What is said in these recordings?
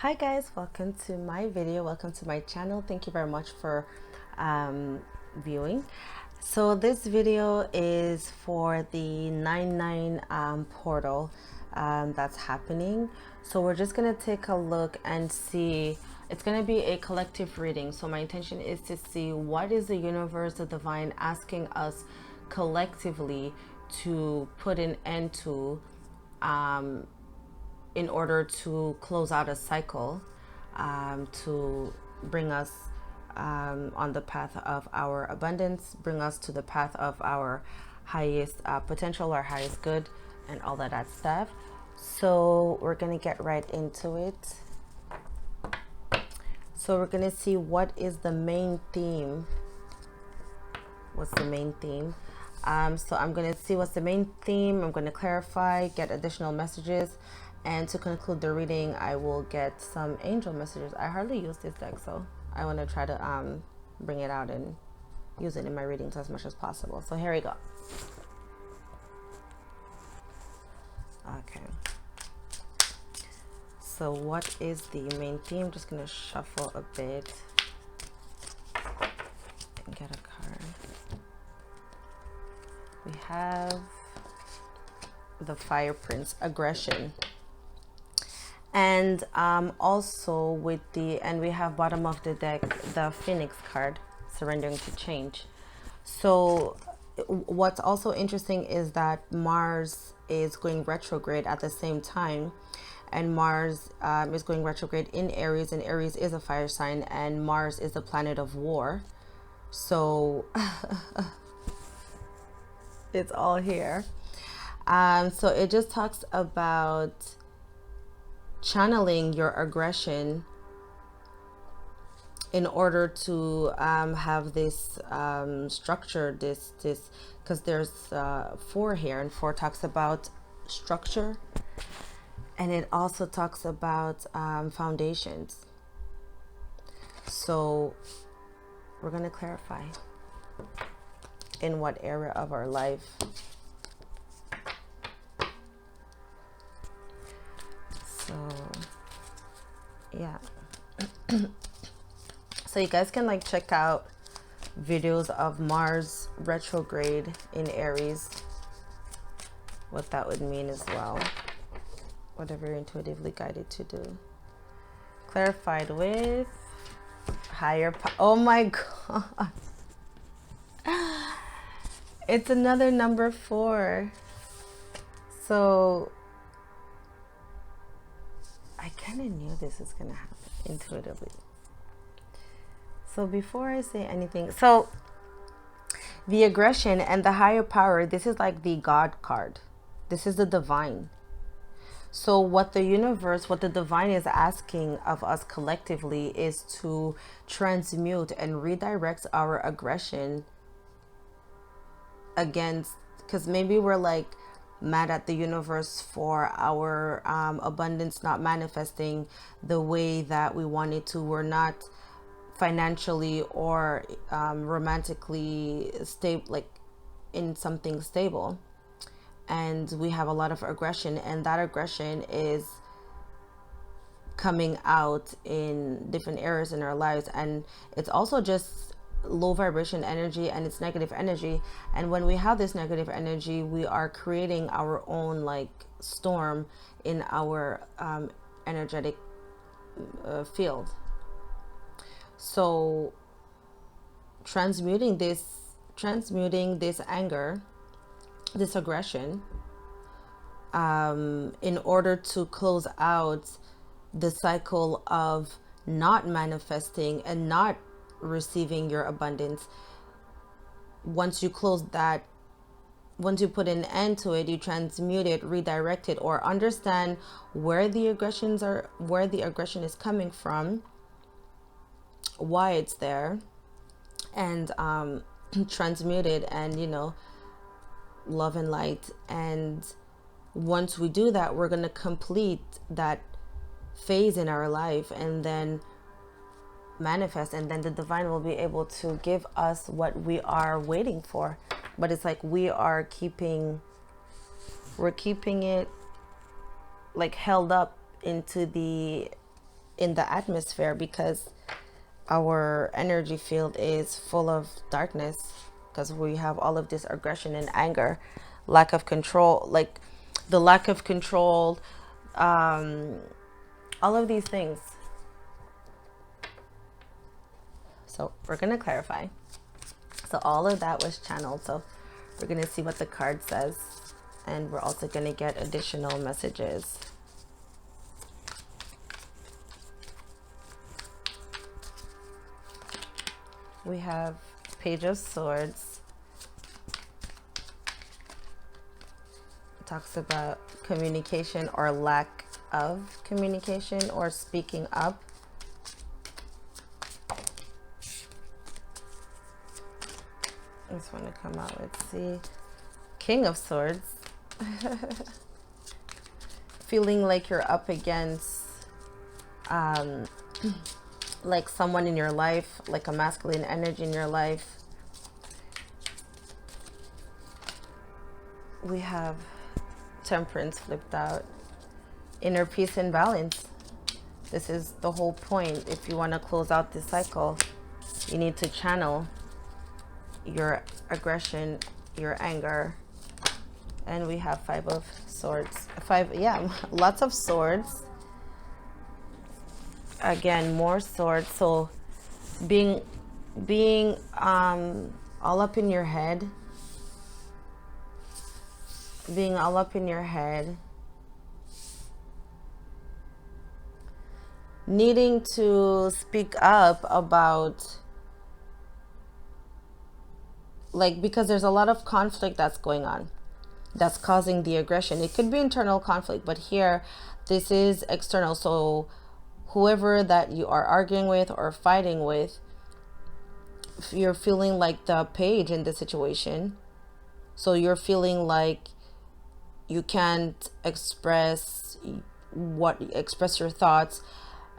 Hi guys, welcome to my video, welcome to my channel. Thank you very much for viewing. So this video is for the 9/9 portal that's happening. So we're just gonna take a look and see. It's gonna be a collective reading, so my intention is to see what is the universe, the divine, asking us collectively to put an end to in order to close out a cycle, to bring us on the path of our abundance, bring us to the path of our highest potential, our highest good, and all of that stuff. So we're going to get right into it. So we're going to see what is the main theme. What's the main theme? So I'm going to see what's the main theme. I'm going to clarify, get additional messages. And to conclude the reading, I will get some angel messages. I hardly use this deck, so I want to try to bring it out and use it in my readings as much as possible. So here we go. Okay. So what is the main theme? I'm just going to shuffle a bit and get a card. We have the Fire Prince, aggression. And also with the, and we have bottom of the deck, the Phoenix card, surrendering to change. So what's also interesting is that Mars is going retrograde at the same time. And Mars is going retrograde in Aries, and Aries is a fire sign, and Mars is the planet of war. So it's all here. So it just talks about channeling your aggression in order to have this structure, this because there's 4 here, and 4 talks about structure, and it also talks about foundations. So we're going to clarify in what area of our life. So yeah. So you guys can like check out videos of Mars retrograde in Aries, what that would mean as well, whatever you're intuitively guided to do. Clarified with higher oh my god, it's another number 4. So I kind of knew this was gonna happen intuitively. So before I say anything, so the aggression and the higher power, this is like the God card. This is the divine. So what the universe, what the divine is asking of us collectively is to transmute and redirect our aggression against, because maybe we're like mad at the universe for our abundance not manifesting the way that we wanted to. We're not financially or romantically stable, like in something stable, and we have a lot of aggression, and that aggression is coming out in different areas in our lives, and it's also just low vibration energy, and it's negative energy. And when we have this negative energy, we are creating our own like storm in our energetic field. So transmuting this anger, this aggression, in order to close out the cycle of not manifesting and not receiving your abundance. Once you close that, once you put an end to it, you transmute it, redirect it, or understand where the aggression is coming from, why it's there, and transmute it, and love and light. And once we do that, we're going to complete that phase in our life and then manifest, and then the divine will be able to give us what we are waiting for. But it's like we're keeping it like held up into in the atmosphere, because our energy field is full of darkness, because we have all of this aggression and anger, lack of control, like the lack of control, all of these things. So we're going to clarify. So all of that was channeled. So we're going to see what the card says. And we're also going to get additional messages. We have Page of Swords. It talks about communication or lack of communication or speaking up. This one to come out. Let's see. King of Swords. Feeling like you're up against like someone in your life, like a masculine energy in your life. We have Temperance flipped out. Inner peace and balance. This is the whole point. If you want to close out this cycle, you need to channel your aggression, your anger. And we have Five of Swords. Lots of swords. Again, more swords. So being all up in your head. Being all up in your head. Needing to speak up about, like, because there's a lot of conflict that's going on, that's causing the aggression. It could be internal conflict, but here this is external. So whoever that you are arguing with or fighting with, you're feeling like the page in the situation. So you're feeling like you can't express your thoughts,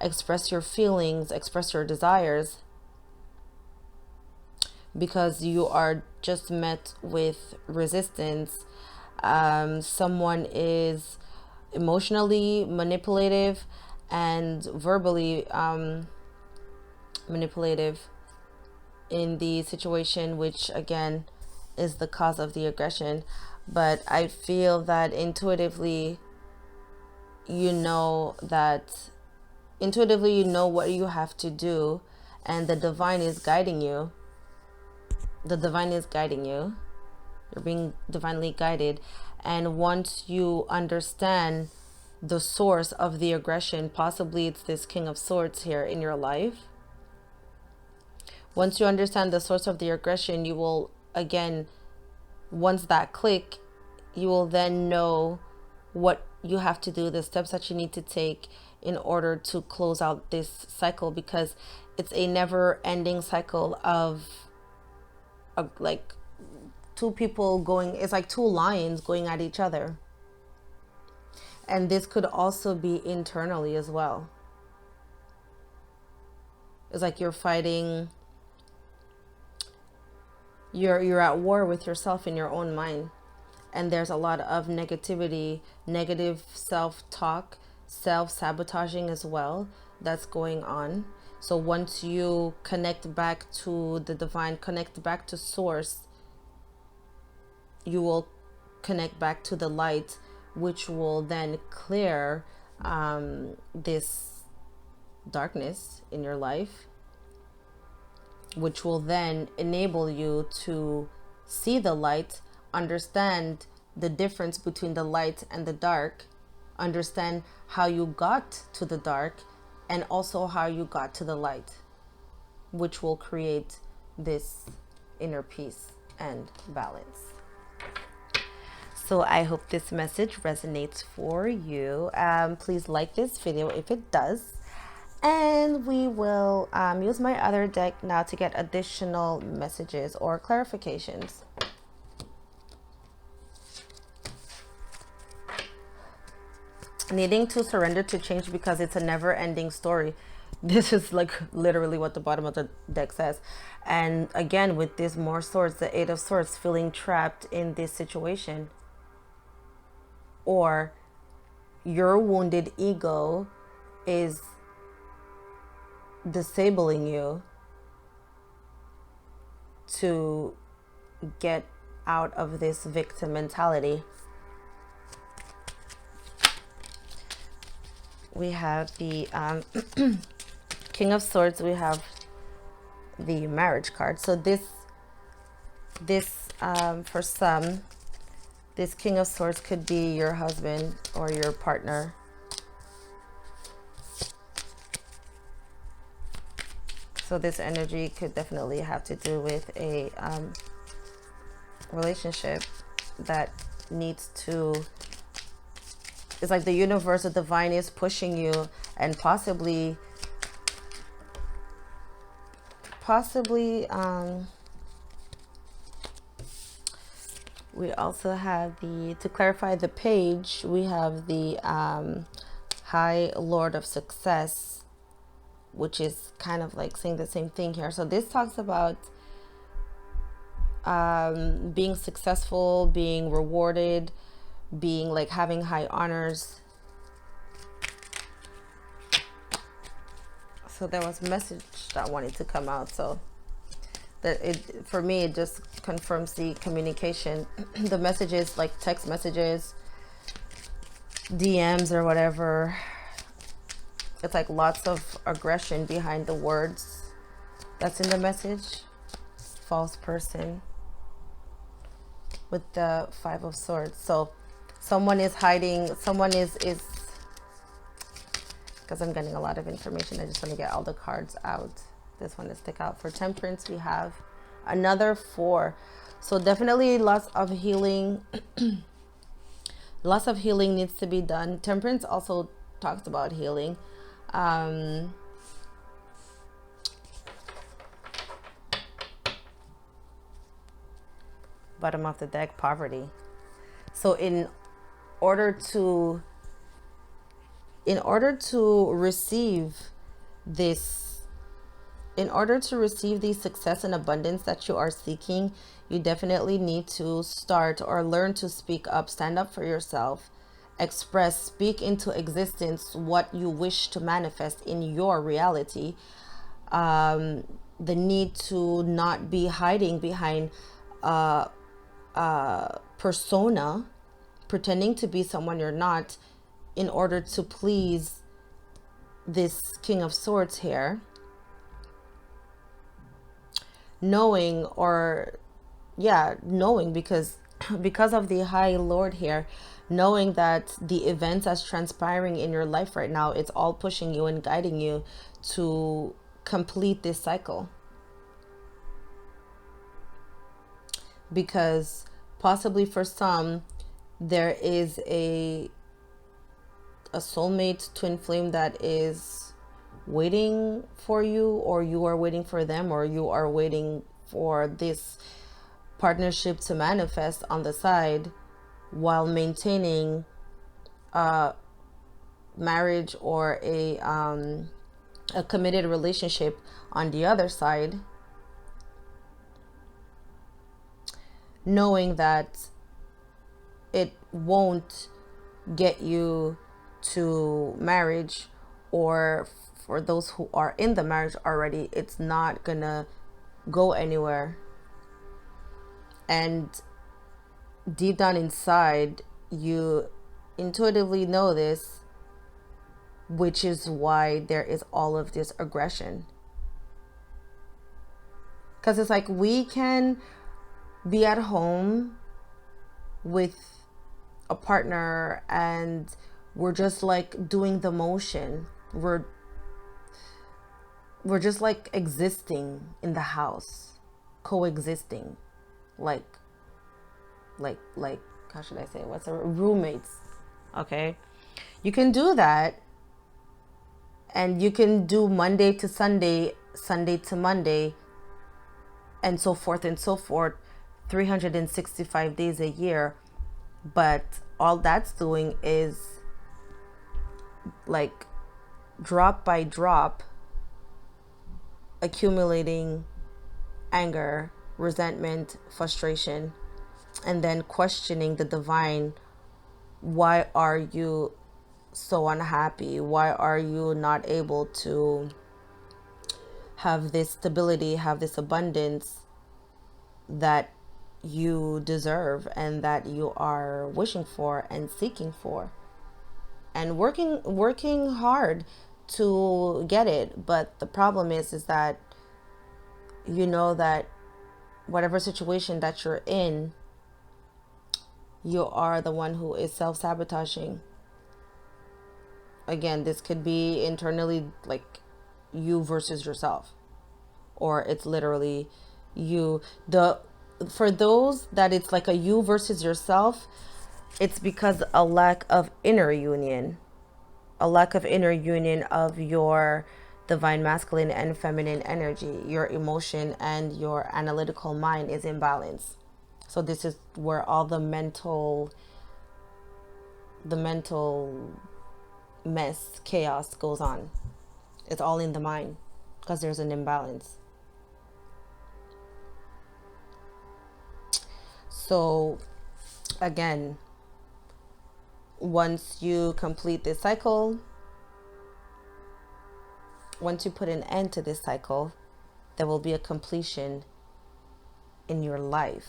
express your feelings, express your desires, because you are just met with resistance. Someone is emotionally manipulative and verbally manipulative in the situation, which again is the cause of the aggression. But I feel that intuitively you know what you have to do, and the divine is guiding you. The divine is guiding you. You're being divinely guided. And once you understand the source of the aggression, possibly it's this King of Swords here in your life. Once you understand the source of the aggression, you will, again, once that click, you will then know what you have to do, the steps that you need to take in order to close out this cycle, because it's a never-ending cycle of like two people going, it's like two lions going at each other. And this could also be internally as well. It's like you're fighting, you're at war with yourself in your own mind. And there's a lot of negativity, negative self-talk, self-sabotaging as well that's going on. So once you connect back to the divine, connect back to source, you will connect back to the light, which will then clear this darkness in your life, which will then enable you to see the light, understand the difference between the light and the dark, understand how you got to the dark, and also how you got to the light, which will create this inner peace and balance. So I hope this message resonates for you. Please like this video if it does. And we will use my other deck now to get additional messages or clarifications. Needing to surrender to change because it's a never-ending story. This is like literally what the bottom of the deck says. And again, with this more swords, the Eight of Swords, feeling trapped in this situation. Or your wounded ego is disabling you to get out of this victim mentality. We have the King of Swords. We have the Marriage card. So this for some, this King of Swords could be your husband or your partner. So this energy could definitely have to do with a relationship that needs to, it's like the universe, the divine is pushing you, and possibly we also have the, to clarify the page, we have the High Lord of Success, which is kind of like saying the same thing here. So this talks about being successful, being rewarded, being like having high honors. So there was a message that wanted to come out. So that it, for me, it just confirms the communication. The messages, like text messages, DMs or whatever, it's like lots of aggression behind the words that's in the message. False person with the Five of Swords. So someone is hiding, someone is because I'm getting a lot of information, I just want to get all the cards out. This one to stick out. For Temperance, we have another 4. So definitely lots of healing. Lots of healing needs to be done. Temperance also talks about healing. Bottom of the deck, poverty. So in order to receive this, in order to receive the success and abundance that you are seeking, you definitely need to start or learn to speak up, stand up for yourself, express, speak into existence what you wish to manifest in your reality. The need to not be hiding behind persona, pretending to be someone you're not, in order to please this King of Swords here. Knowing, or knowing, because of the High Lord here, knowing that the events that's transpiring in your life right now, it's all pushing you and guiding you to complete this cycle. Because possibly for some, there is a soulmate, twin flame that is waiting for you, or you are waiting for them, or you are waiting for this partnership to manifest on the side while maintaining a marriage or a committed relationship on the other side, knowing that it won't get you to marriage, or for those who are in the marriage already, it's not gonna go anywhere. And deep down inside, you intuitively know this, which is why there is all of this aggression. Because it's like, we can be at home with a partner and we're just like doing the motion. We're just like existing in the house, coexisting, like how should I say, what's a roommates. Okay, you can do that, and you can do Monday to Sunday, Sunday to Monday, and so forth and so forth, 365 days a year. But all that's doing is like drop by drop accumulating anger, resentment, frustration, and then questioning the divine. Why are you so unhappy? Why are you not able to have this stability, have this abundance that you deserve and that you are wishing for and seeking for and working hard to get it. But the problem is that you know that whatever situation that you're in, you are the one who is self-sabotaging. Again, this could be internally, like you versus yourself, or it's literally you. The For those that it's like a you versus yourself, it's because a lack of inner union, a lack of inner union of your divine masculine and feminine energy. Your emotion and your analytical mind is in balance. So this is where all the mental mess, chaos goes on. It's all in the mind because there's an imbalance. So again, once you complete this cycle, once you put an end to this cycle, there will be a completion in your life.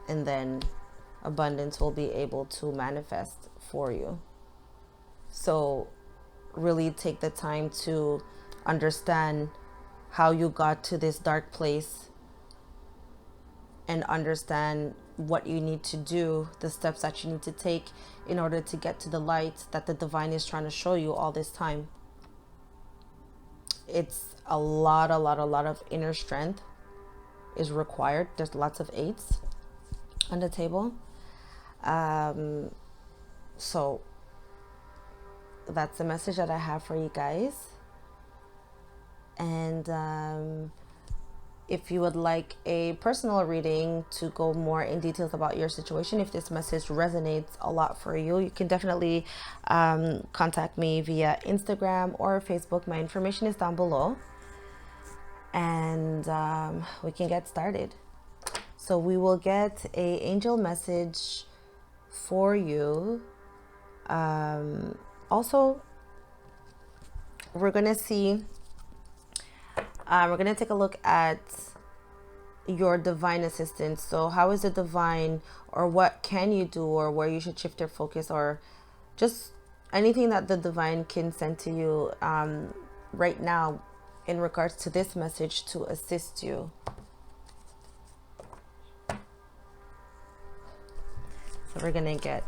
And then abundance will be able to manifest for you. So really take the time to understand how you got to this dark place and understand what you need to do, the steps that you need to take in order to get to the light that the divine is trying to show you all this time. It's a lot of inner strength is required. There's lots of 8s on the table. So that's the message that I have for you guys. And if you would like a personal reading to go more in details about your situation, if this message resonates a lot for you, you can definitely contact me via Instagram or Facebook. My information is down below, and we can get started. So we will get a angel message for you. Also, we're gonna see. We're going to take a look at your divine assistance. So how is the divine, or what can you do, or where you should shift your focus, or just anything that the divine can send to you right now in regards to this message to assist you. So we're going to get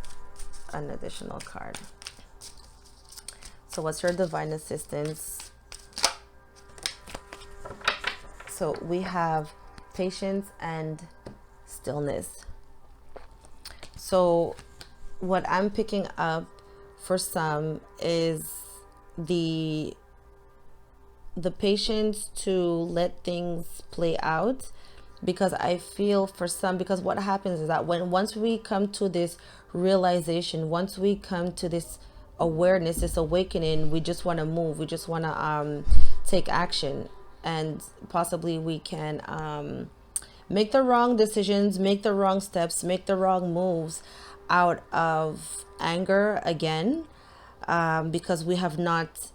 an additional card. So what's your divine assistance? So we have patience and stillness. So what I'm picking up for some is the patience to let things play out, because I feel for some, because what happens is that once we come to this realization, once we come to this awareness, this awakening, we just want to move, we just want to take action. And possibly we can make the wrong decisions, make the wrong steps, make the wrong moves out of anger again, because we have not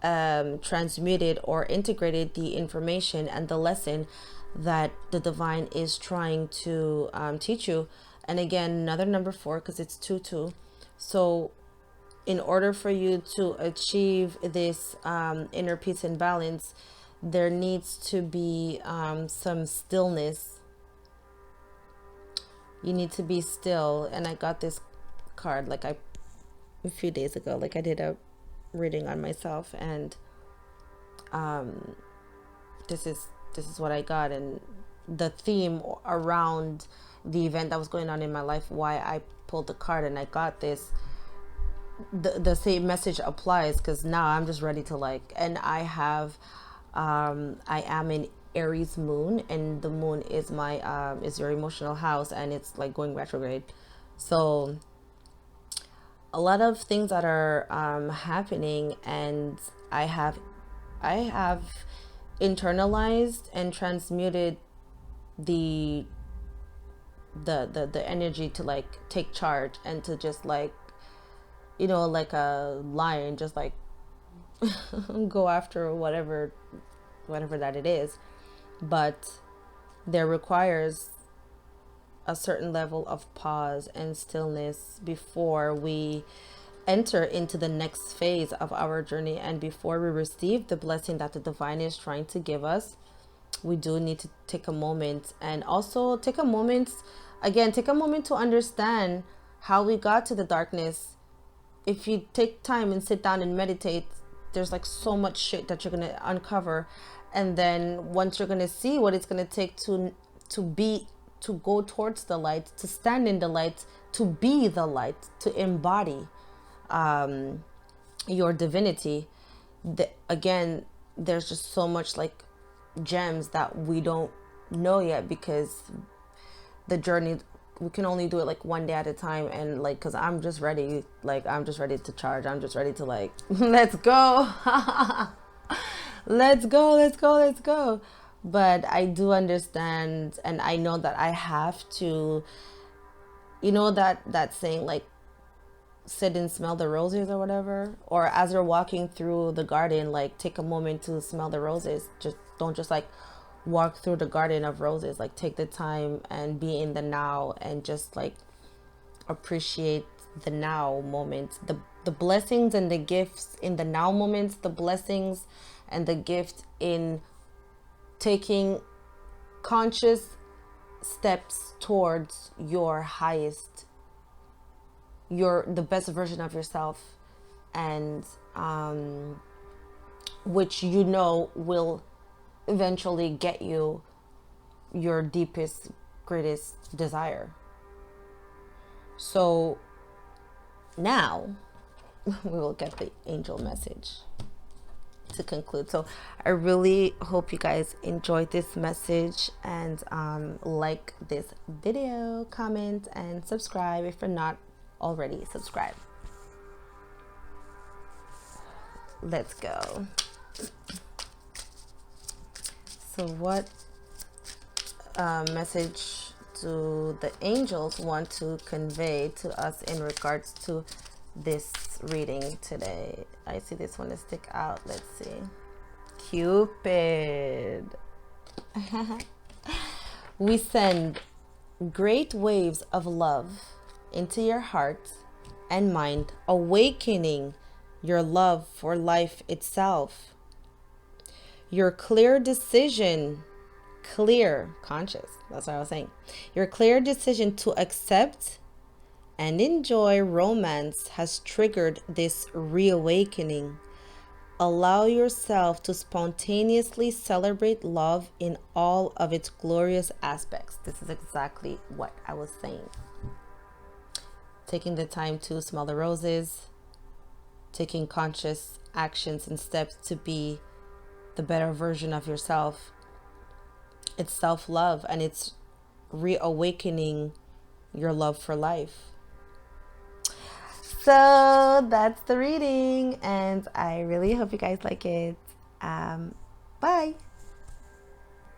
transmuted or integrated the information and the lesson that the divine is trying to teach you. And again, another number 4, because it's 2-2. So in order for you to achieve this inner peace and balance, there needs to be some stillness. You need to be still. And I got this card like a few days ago, like I did a reading on myself, and this is what I got. And the theme around the event that was going on in my life, why I pulled the card and I got this, the same message applies, because now I'm just ready to and I have I am in Aries moon, and the moon is my is your emotional house, and it's like going retrograde. So a lot of things that are happening, and I have internalized and transmuted the energy to take charge, and to just like a lion, just go after whatever that it is, but there requires a certain level of pause and stillness before we enter into the next phase of our journey, and before we receive the blessing that the divine is trying to give us. We do need to take a moment, and also take a moment, again, take a moment to understand how we got to the darkness. If you take time and sit down and meditate, there's like so much shit that you're going to uncover. And then once you're going to see what it's going to take to go towards the light, to stand in the light, to be the light, to embody your divinity. Again, there's just so much like gems that we don't know yet, because the journey, we can only do it like one day at a time. And like, because I'm just ready, like I'm just ready to charge, I'm just ready to like let's go. Let's go. But I do understand, and I know that I have to, that saying, like, sit and smell the roses or whatever, or as you're walking through the garden, like take a moment to smell the roses. Just don't just like walk through the garden of roses. Like take the time and be in the now, and just like appreciate the now moments, the blessings and the gifts in the now moments, the blessings and the gift in taking conscious steps towards your highest, the best version of yourself, and which will eventually get you your deepest, greatest desire. So now we will get the angel message to conclude. So I really hope you guys enjoyed this message, and like this video, comment, and subscribe if you're not already subscribed. Let's go. So what message do the angels want to convey to us in regards to this reading today? I see this one to stick out. Let's see. Cupid. We send great waves of love into your heart and mind, awakening your love for life itself. Your clear decision, conscious, that's what I was saying. Your clear decision to accept and enjoy romance has triggered this reawakening. Allow yourself to spontaneously celebrate love in all of its glorious aspects. This is exactly what I was saying. Taking the time to smell the roses, taking conscious actions and steps to be the better version of yourself. It's self-love, and it's reawakening your love for life. So that's the reading, and I really hope you guys like it. Bye.